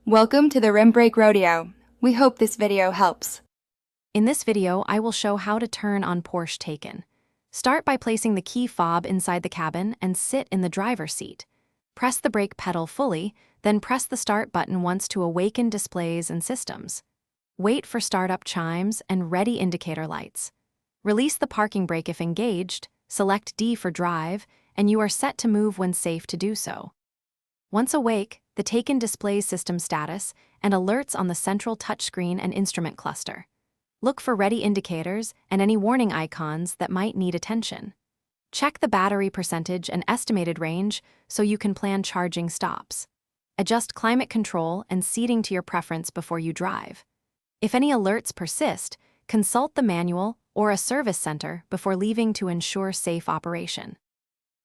Welcome to the Rim Brake Rodeo. We hope this video helps. In this video, I will show how to turn on Porsche Taycan. Start by placing the key fob inside the cabin and sit in the driver's seat. Press the brake pedal fully, then press the start button once to awaken displays and systems. Wait for startup chimes and ready indicator lights. Release the parking brake if engaged, select D for drive, and you are set to move when safe to do so. Once awake, the Taycan displays system status and alerts on the central touchscreen and instrument cluster. Look for ready indicators and any warning icons that might need attention. Check the battery percentage and estimated range so you can plan charging stops. Adjust climate control and seating to your preference before you drive. If any alerts persist, consult the manual or a service center before leaving to ensure safe operation.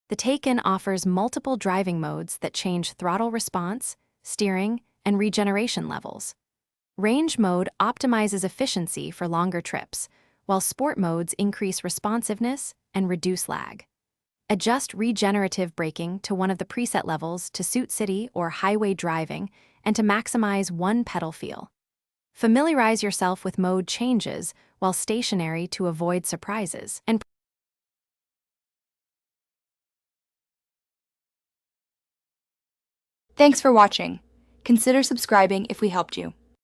The Taycan offers multiple driving modes that change throttle response, steering, and regeneration levels. Range mode optimizes efficiency for longer trips, while sport modes increase responsiveness and reduce lag. Adjust regenerative braking to one of the preset levels to suit city or highway driving and to maximize one pedal feel. Familiarize yourself with mode changes while stationary to avoid surprises. And Thanks for watching. Consider subscribing if we helped you.